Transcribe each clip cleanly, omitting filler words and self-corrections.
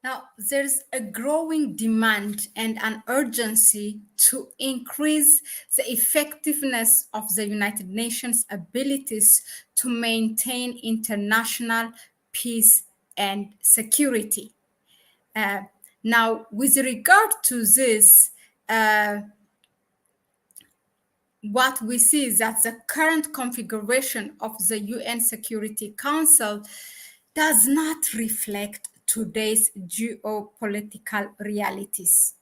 Now, there's a growing demand and an urgency to increase the effectiveness of the United Nations' abilities to maintain international peace and security. Uh, Now, with regard to this, what we see is that the current configuration of the UN Security Council does not reflect today's geopolitical realities.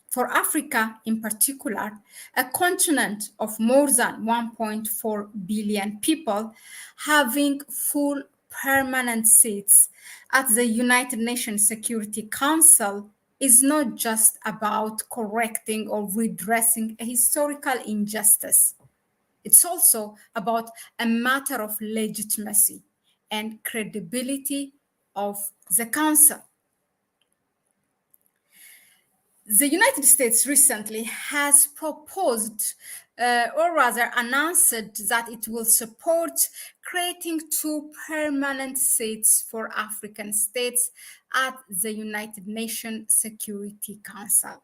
For Africa in particular, a continent of more than 1.4 billion people, having full permanent seats at the United Nations Security Council is not just about correcting or redressing a historical injustice. It's also about a matter of legitimacy and credibility of the Council. The United States recently has proposed, or rather announced, that it will support creating 2 permanent seats for African states at the United Nations Security Council.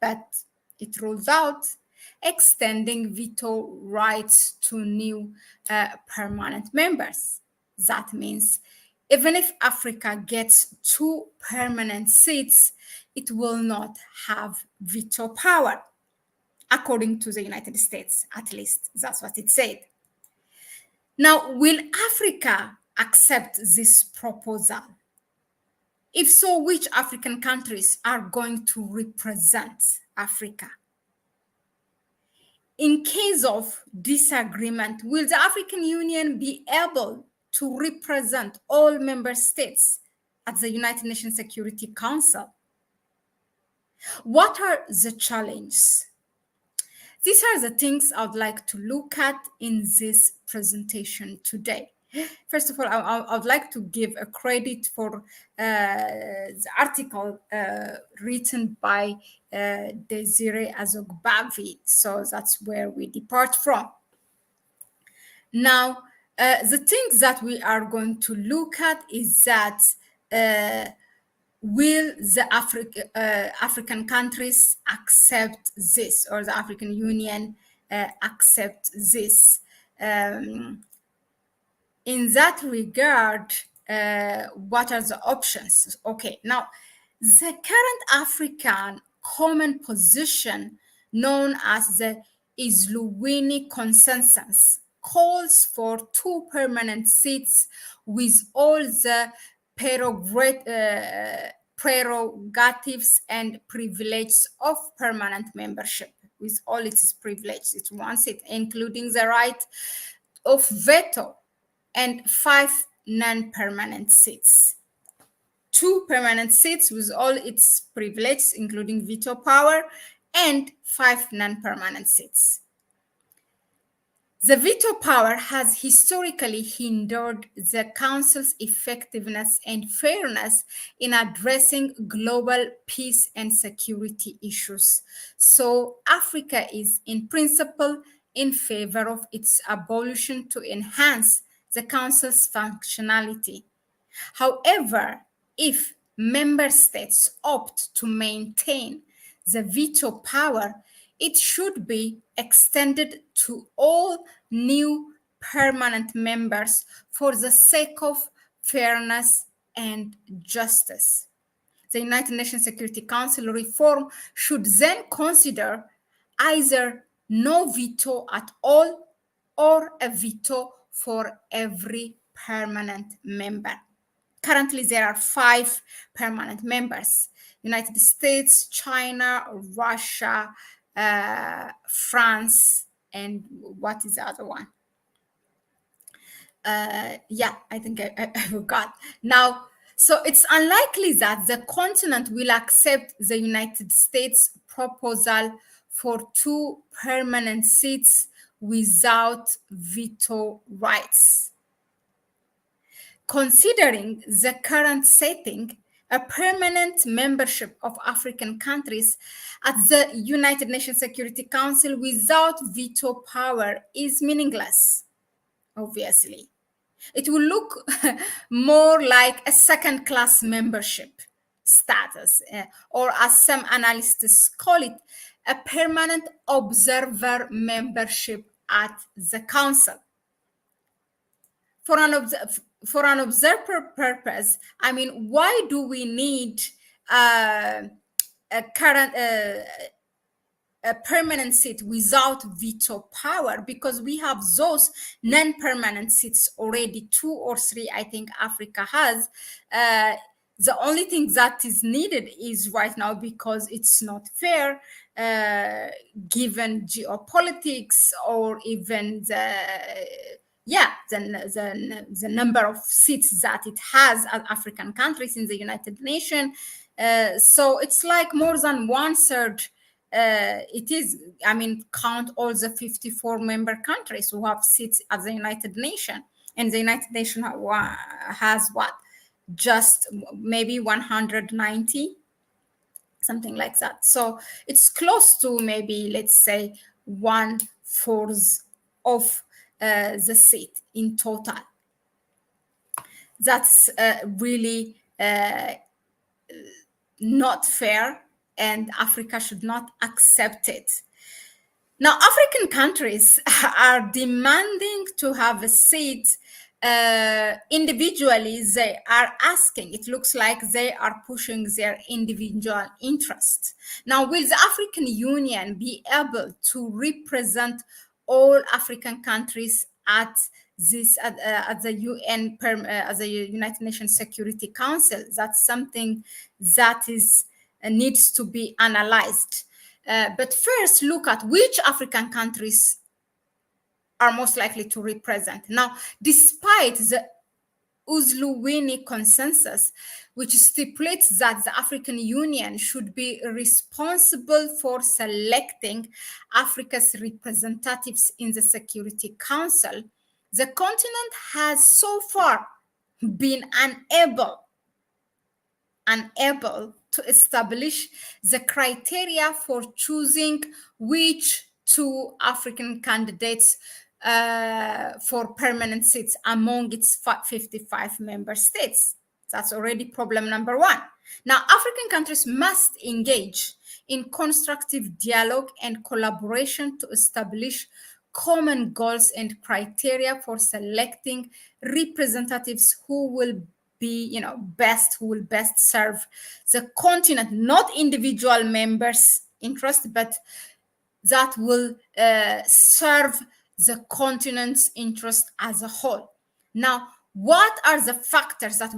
But it rules out extending veto rights to new permanent members. That means even if Africa gets 2 permanent seats, it will not have veto power, according to the United States, at least. That's what it said. Now, will Africa accept this proposal? If so, which African countries are going to represent Africa? In case of disagreement, will the African Union be able to represent all member states at the United Nations Security Council? What are the challenges? These are the things I would like to look at in this presentation today. First of all, I would like to give a credit for the article written by Desiree Azogbavi. So that's where we depart from. Now, the things that we are going to look at is that will the African countries accept this, or the African Union accept this? In that regard, what are the options? Okay, now the current African common position, known as the Isluwini Consensus, calls for 2 permanent seats with all the prerogatives and privileges of permanent membership. With all its privileges, it wants it, including the right of veto, and 5 non-permanent seats. 2 permanent seats with all its privileges, including veto power, and 5 non-permanent seats. The veto power has historically hindered the Council's effectiveness and fairness in addressing global peace and security issues. So Africa is in principle in favor of its abolition to enhance the Council's functionality. However, if member states opt to maintain the veto power, it should be extended to all new permanent members for the sake of fairness and justice. The United Nations Security Council reform should then consider either no veto at all or a veto for every permanent member. Currently, there are 5 permanent members: United States, China, Russia, France, and what is the other one? I think I forgot. Now, so it's unlikely that the continent will accept the United States proposal for 2 permanent seats without veto rights. Considering the current setting, a permanent membership of African countries at the United Nations Security Council without veto power is meaningless, obviously. It will look more like a second-class membership, status, or as some analysts call it, a permanent observer membership at the council. For an observer purpose, I mean, why do we need a permanent seat without veto power? Because we have those non-permanent seats already, 2 or 3, I think Africa has. The only thing that is needed is right now, because it's not fair, given geopolitics, or even the number of seats that it has as African countries in the United Nations. So it's like more than 1/3. It is, I mean, count all the 54 member countries who have seats at the United Nations. And the United Nations has what? Just maybe 190, something like that. So it's close to maybe, let's say, 1/4 of the seat in total. That's really not fair, and Africa should not accept it. Now, African countries are demanding to have a seat individually. They are asking, it looks like they are pushing their individual interests. Now, will the African Union be able to represent all African countries at the UN, as the United Nations Security Council? That's something that is needs to be analyzed. But first, look at which African countries are most likely to represent. Now, despite the Oslo-Winnie consensus, which stipulates that the African Union should be responsible for selecting Africa's representatives in the Security Council, the continent has so far been unable to establish the criteria for choosing which 2 African candidates for permanent seats among its 55 member states. That's already problem number 1. Now, African countries must engage in constructive dialogue and collaboration to establish common goals and criteria for selecting representatives who will be, who will best serve the continent, not individual members' interest, but that will serve the continent's interest as a whole. Now, what are the factors that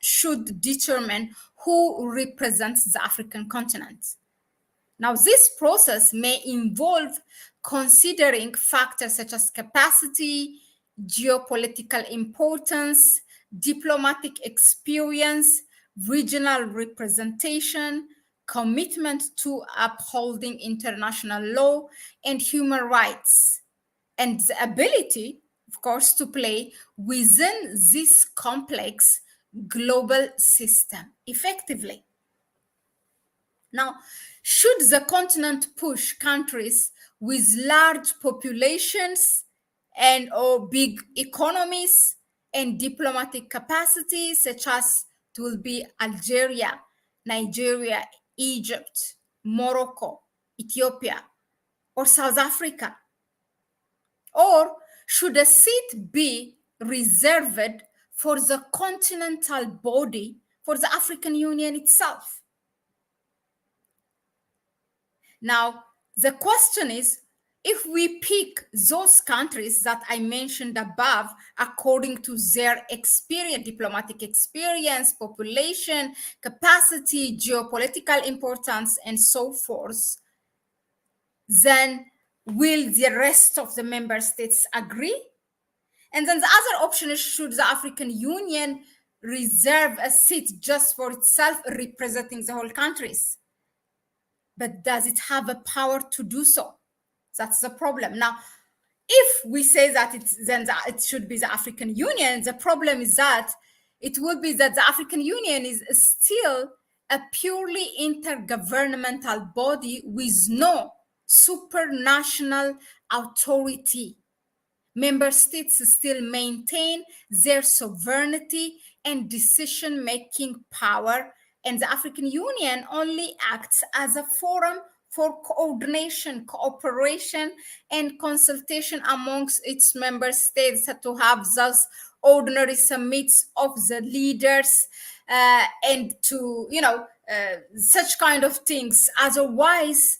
should determine who represents the African continent? Now, this process may involve considering factors such as capacity, geopolitical importance, diplomatic experience, regional representation, commitment to upholding international law and human rights, and the ability, of course, to play within this complex global system effectively. Now, should the continent push countries with large populations or big economies and diplomatic capacity, such as it will be Algeria, Nigeria, Egypt, Morocco, Ethiopia, or South Africa? Or should a seat be reserved for the continental body, for the African Union itself? Now, the question is, if we pick those countries that I mentioned above, according to their experience, diplomatic experience, population, capacity, geopolitical importance, and so forth, then will the rest of the member states agree? And then the other option is, should the African Union reserve a seat just for itself, representing the whole countries? But does it have a power to do so? That's the problem. Now, if we say that it should be the African Union, the problem is that it would be that the African Union is still a purely intergovernmental body with no supranational authority. Member states still maintain their sovereignty and decision-making power, and the African Union only acts as a forum for coordination, cooperation, and consultation amongst its member states to have those ordinary summits of the leaders and to, such kind of things. Otherwise,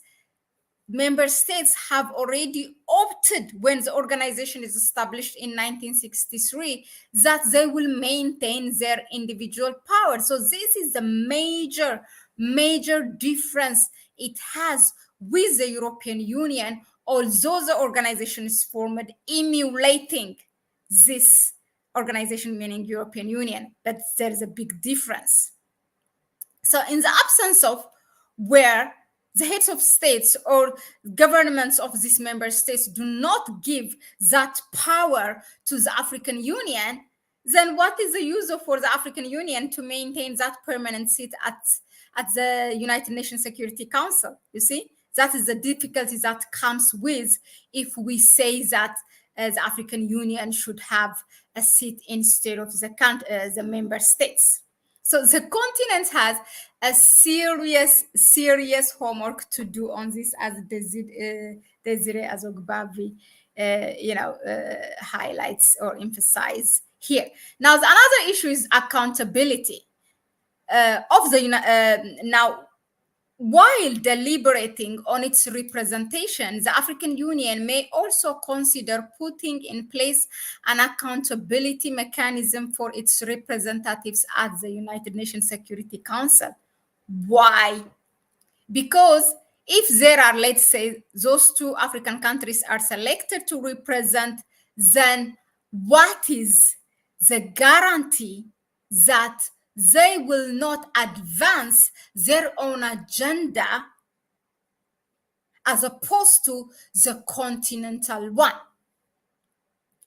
member states have already opted when the organization is established in 1963 that they will maintain their individual power. So this is the major difference it has with the European Union, although the organization is formed emulating this organization, meaning European Union, but there is a big difference. So in the absence of where the heads of states or governments of these member states do not give that power to the African Union, then what is the use for the African Union to maintain that permanent seat at the United Nations Security Council? You see, that is the difficulty that comes with if we say that the African Union should have a seat instead of the member states. So the continent has a serious homework to do on this, as Desiree Azogbavi, highlights or emphasize here. Now, another issue is accountability of the now. While deliberating on its representation, the African Union may also consider putting in place an accountability mechanism for its representatives at the United Nations Security Council. Why? Because if there are, let's say, those two African countries are selected to represent, then what is the guarantee that they will not advance their own agenda as opposed to the continental one?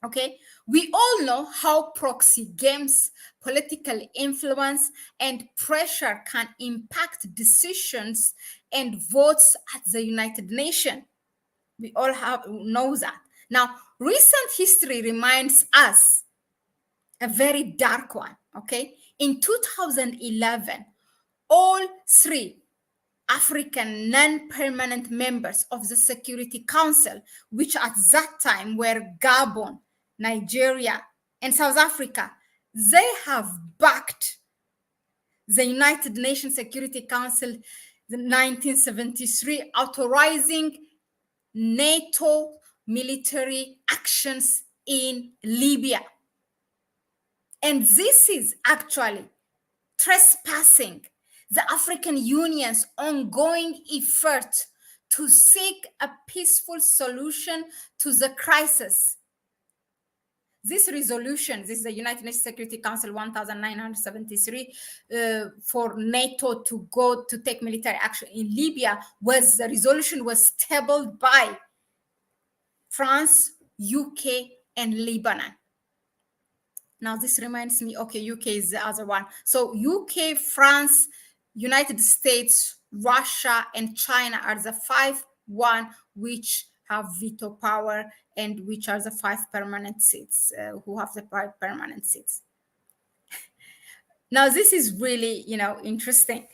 Okay, we all know how proxy games, political influence, and pressure can impact decisions and votes at the United Nations. We all know that. Now, recent history reminds us a very dark one. Okay, in 2011, all three African non-permanent members of the Security Council, which at that time were Gabon, Nigeria, and South Africa, they have backed the United Nations Security Council, the 1973, authorizing NATO military actions in Libya. And this is actually trespassing the African Union's ongoing effort to seek a peaceful solution to the crisis. This resolution, this is the United Nations Security Council 1973, for NATO to go to take military action in Libya, the resolution was tabled by France, UK, and Lebanon. Now, this reminds me, okay, UK is the other one. So UK, France, United States, Russia, and China are the 5 which have veto power and which are the 5 permanent seats, who have the 5 permanent seats. Now, this is really, interesting.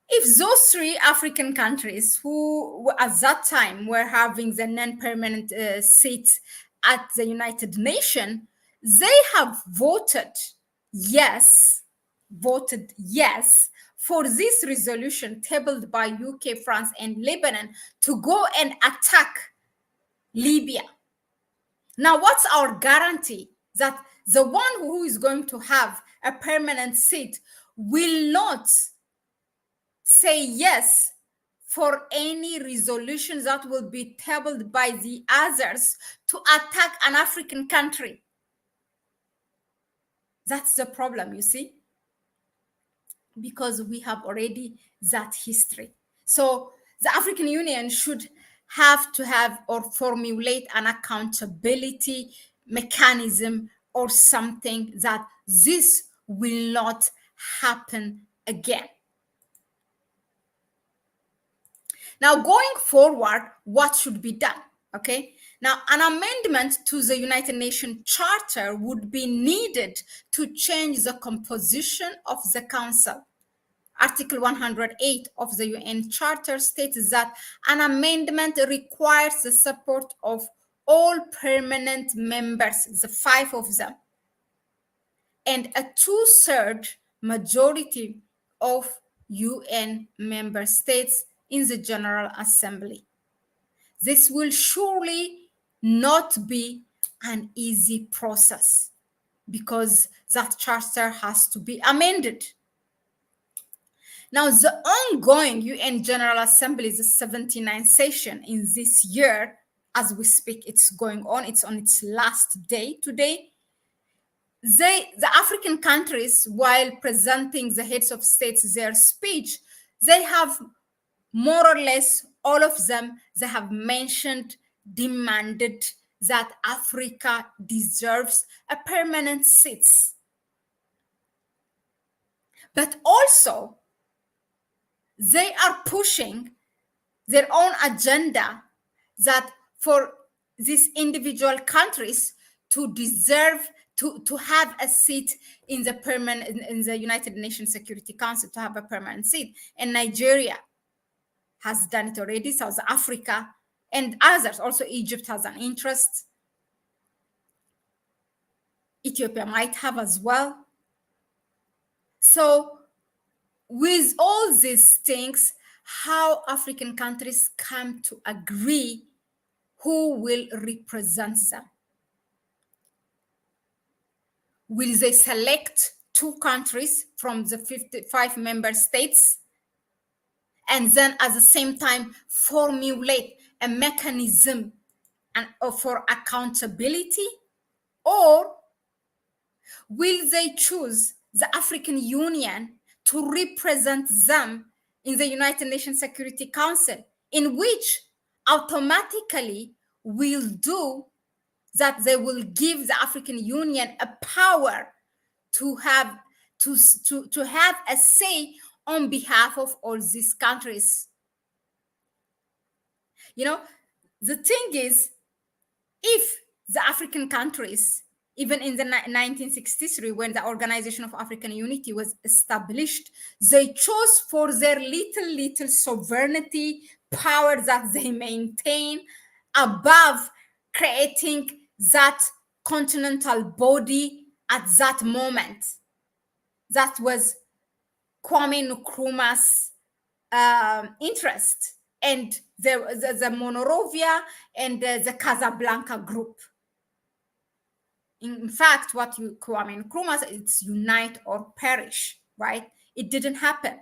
If those 3 African countries who at that time were having the non-permanent seats at the United Nations, they have voted yes for this resolution tabled by UK, France, and Lebanon to go and attack Libya. Now, what's our guarantee that the one who is going to have a permanent seat will not say yes for any resolution that will be tabled by the others to attack an African country? That's the problem, you see, because we have already that history. So the African Union should have to have or formulate an accountability mechanism or something that this will not happen again. Now, going forward, what should be done? Okay. Now, an amendment to the United Nations Charter would be needed to change the composition of the Council. Article 108 of the UN Charter states that an amendment requires the support of all permanent members, the 5 of them, and a 2/3 majority of UN member states in the General Assembly. This will surely not be an easy process because that charter has to be amended. Now, the ongoing UN General Assembly is the 79th session in this year. As we speak, it's going on. It's on its last day today. The African countries, while presenting the heads of states their speech, they have more or less all of them, they have mentioned, demanded that Africa deserves a permanent seat. But also, they are pushing their own agenda that for these individual countries to deserve to have a seat in the in the United Nations Security Council, to have a permanent seat. And Nigeria has done it already, South Africa and others. Also, Egypt has an interest. Ethiopia might have as well. So with all these things, how African countries come to agree who will represent them? Will they select 2 countries from the 55 member states and then at the same time formulate a mechanism for accountability? Or will they choose the African Union to represent them in the United Nations Security Council, in which automatically will do that they will give the African Union a power to have to have a say on behalf of all these countries? You know, the thing is, if the African countries, even in the 1963, when the Organization of African Unity was established, they chose for their little sovereignty power that they maintain above creating that continental body at that moment. That was Kwame Nkrumah's interest, and the Monrovia and the Casablanca group. In fact, what Kwame Nkrumah said, it's unite or perish, right? It didn't happen.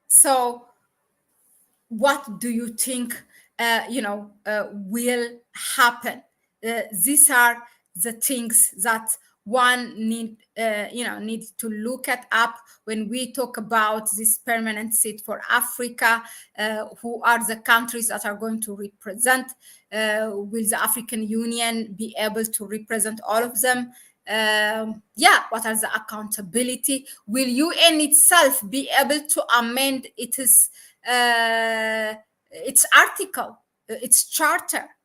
So what do you think, will happen? These are the things that one need to look at up when we talk about this permanent seat for Africa. Who are the countries that are going to represent? Will the African Union be able to represent all of them? What are the accountability? Will UN itself be able to amend its article, its charter?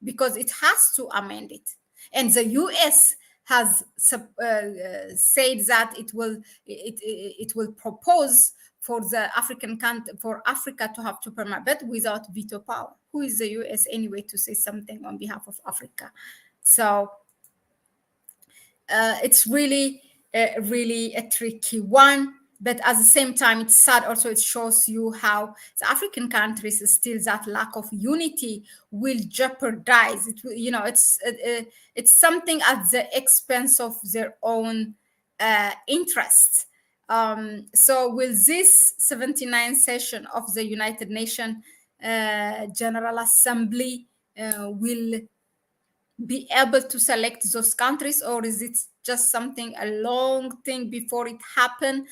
Because it has to amend it. And the US has said that it will propose for the for Africa to have 2 permanent, but without veto power. Who is the US anyway to say something on behalf of Africa? So it's really a tricky one. But at the same time, it's sad also. It shows you how the African countries, still that lack of unity will jeopardize it. It's something at the expense of their own interests. So will this 79th session of the United Nations General Assembly will be able to select those countries, or is it just something, a long thing before it happen?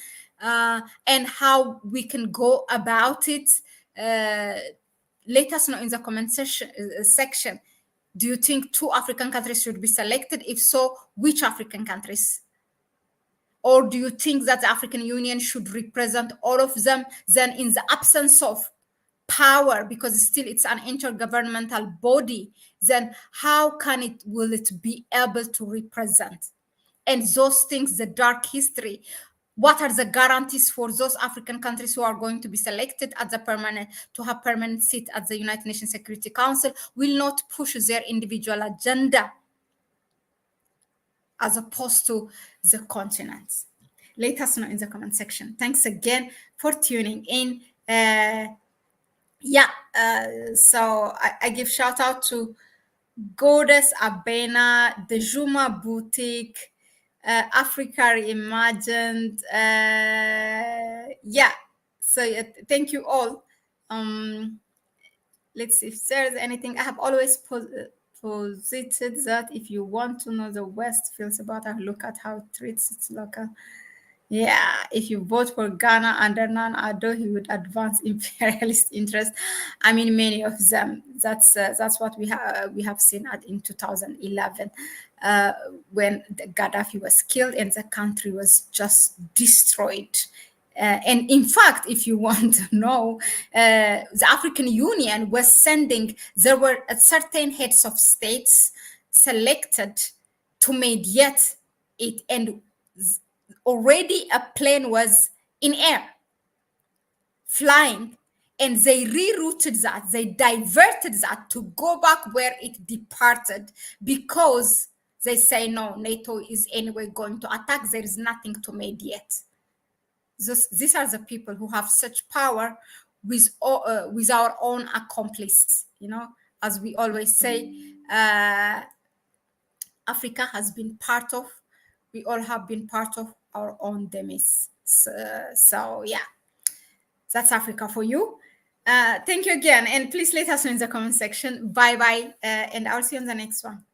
And how we can go about it? Let us know in the comment section. Do you think 2 African countries should be selected? If so, which African countries? Or do you think that the African Union should represent all of them? Then in the absence of power, because still it's an intergovernmental body, then how will it be able to represent? and those things, the dark history. What are the guarantees for those African countries who are going to be selected at the permanent to have permanent seat at the United Nations Security Council will not push their individual agenda as opposed to the continents? Let us know in the comment section. Thanks again for tuning in. So I give shout out to Goddess Abena, the Juma Boutique, Africa Reimagined. So thank you all. Let's see if there's anything. I have always posited that if you want to know the West feels about it, look at how it treats its local. Yeah, if you vote for Ghana under Nana-Addo, he would advance imperialist interests. I mean, many of them. That's what we have seen in 2011, when Gaddafi was killed and the country was just destroyed. And in fact, if you want to know, the African Union was sending. There were certain heads of states selected to mediate it, and already a plane was in air flying, and they rerouted that, they diverted that to go back where it departed, because they say no, NATO is anyway going to attack, there is nothing to mediate. These are the people who have such power with our own accomplices. As we always say, Africa has been part of, we all have been part of our own demise. So yeah, that's Africa for you. Thank you again, and please let us know in the comment section. Bye bye, and I'll see you on the next one.